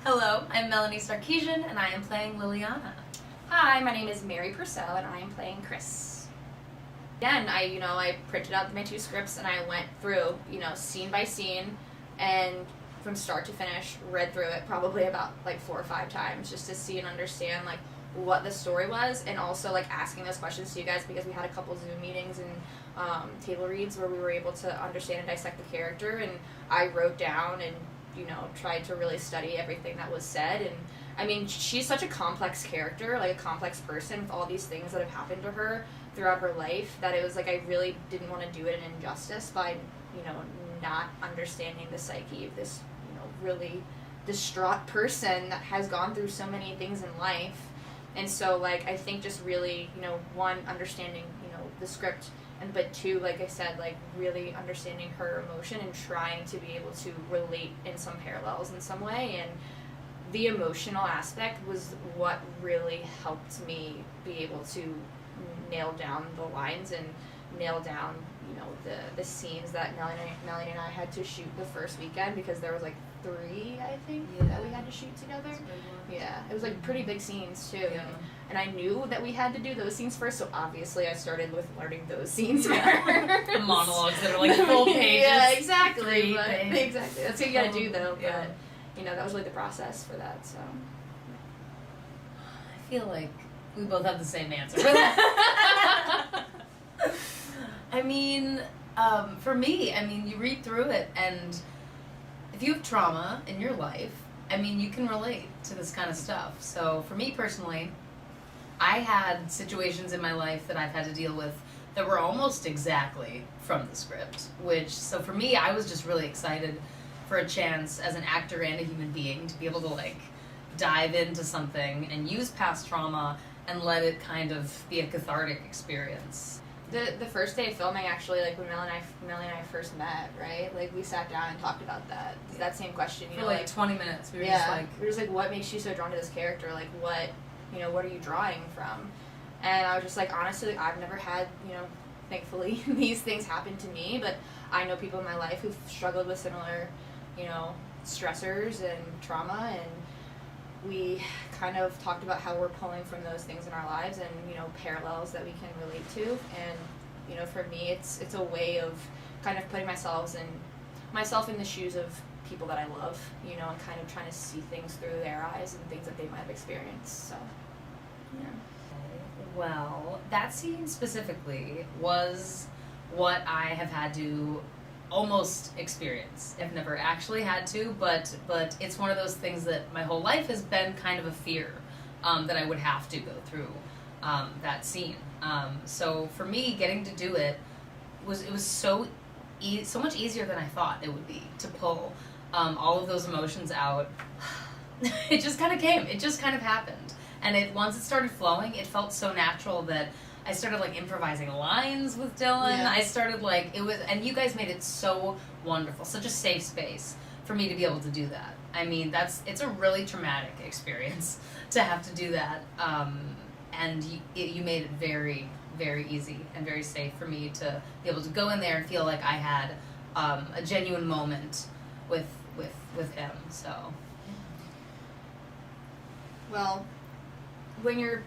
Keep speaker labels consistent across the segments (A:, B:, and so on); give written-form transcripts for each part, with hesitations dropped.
A: Hello, I'm Melanie Sarkeesian, and I am playing Liliana.
B: Hi, my name is Mary Purcell, and I am playing Chris. Again, I printed out my 2 scripts, and I went through, scene by scene, and from start to finish, read through it probably about 4 or 5 times just to see and understand what the story was, and also asking those questions to you guys because we had a couple Zoom meetings and table reads where we were able to understand and dissect the character, and I wrote down and tried to really study everything that was said. And I mean, she's such a complex character, a complex person with all these things that have happened to her throughout her life, that it was I really didn't want to do it an injustice by, not understanding the psyche of this, really distraught person that has gone through so many things in life. And so, I think just really, one, understanding, the script, but 2, like I said, really understanding her emotion and trying to be able to relate in some parallels in some way. And the emotional aspect was what really helped me be able to nail down the lines and nail down, the scenes that Melanie and I had to shoot the first weekend, because there was 3, I think, that we had to shoot together. Yeah, it was pretty big scenes too.
A: Yeah.
B: And I knew that we had to do those scenes first, so obviously I started with learning those scenes first.
A: The monologues that are full pages.
B: Yeah, exactly.
A: 3
B: But,
A: pages.
B: exactly. That's what you gotta do though.
A: Yeah.
B: But that was really the process for that. So
A: I feel like we both have the same answer for that. I mean, for me, you read through it, and if you have trauma in your life, you can relate to this kind of stuff. So for me personally, I had situations in my life that I've had to deal with that were almost exactly from the script, so for me, I was just really excited for a chance as an actor and a human being to be able to dive into something and use past trauma and let it kind of be a cathartic experience.
B: the first day of filming, actually, when Melanie and I first met, right? We sat down and talked about that same question.
A: For 20 minutes, we were
B: we were just what makes you so drawn to this character? What are you drawing from? And I was just honestly, I've never had, thankfully, these things happen to me, but I know people in my life who've struggled with similar, stressors and trauma, and we kind of talked about how we're pulling from those things in our lives and, parallels that we can relate to. And, for me, it's a way of kind of putting myself in the shoes of people that I love, and kind of trying to see things through their eyes and things that they might have experienced. So, yeah.
A: Well, that scene specifically was what I have had to almost experience. I've never actually had to, but it's one of those things that my whole life has been kind of a fear, that I would have to go through that scene. So for me, getting to do it was so much easier than I thought it would be to pull all of those emotions out. It just kind of came. It just kind of happened. And once it started flowing, it felt so natural that I started improvising lines with Dylan.
B: Yeah.
A: I started and you guys made it so wonderful, such a safe space for me to be able to do that. It's a really traumatic experience to have to do that. And you made it very, very easy and very safe for me to be able to go in there and feel like I had a genuine moment with him. So.
B: Well, when you're,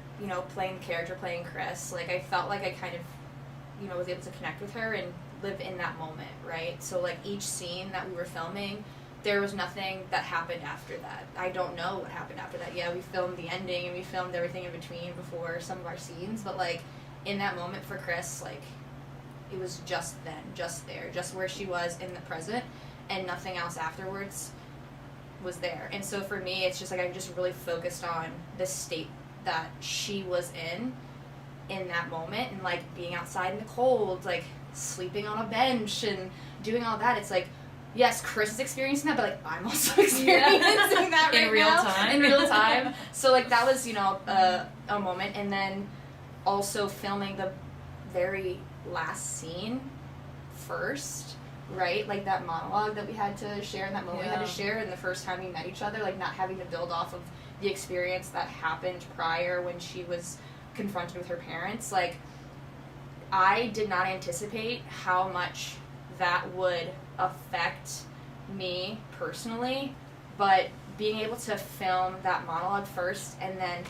B: playing the character, playing Chris, I felt like I kind of, was able to connect with her and live in that moment, right? So, each scene that we were filming, there was nothing that happened after that. I don't know what happened after that. Yeah, we filmed the ending and we filmed everything in between before some of our scenes, but, in that moment for Chris, it was just then, just there, just where she was in the present, and nothing else afterwards was there. And so for me, it's just I just really focused on the state that she was in that moment, and being outside in the cold, sleeping on a bench and doing all that. It's yes, Chris is experiencing that, but I'm also experiencing that right
A: in real
B: now,
A: time.
B: in real time. So that was a moment. And then also filming the very last scene first, right? That monologue that we had to share, and that moment we had to share, and the first time we met each other, not having to build off of the experience that happened prior when she was confronted with her parents. I did not anticipate how much that would affect me personally, but being able to film that monologue first and then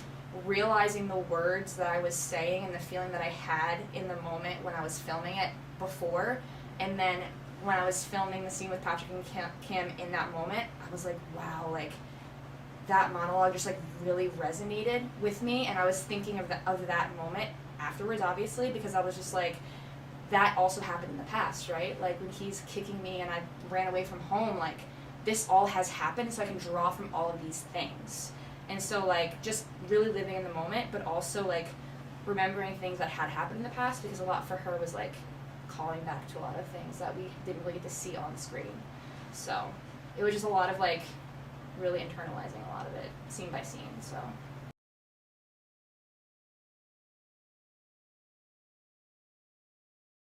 B: realizing the words that I was saying and the feeling that I had in the moment when I was filming it before, and then when I was filming the scene with Patrick and Kim in that moment, I was like, wow, like that monologue just like really resonated with me, and I was thinking of that moment afterwards, obviously, because I was just like, that also happened in the past, right? Like when he's kicking me and I ran away from home, like this all has happened, so I can draw from all of these things. And so like just really living in the moment, but also like remembering things that had happened in the past, because a lot for her was like calling back to a lot of things that we didn't really get to see on screen. So it was just a lot of like really internalizing a lot of it scene by scene. So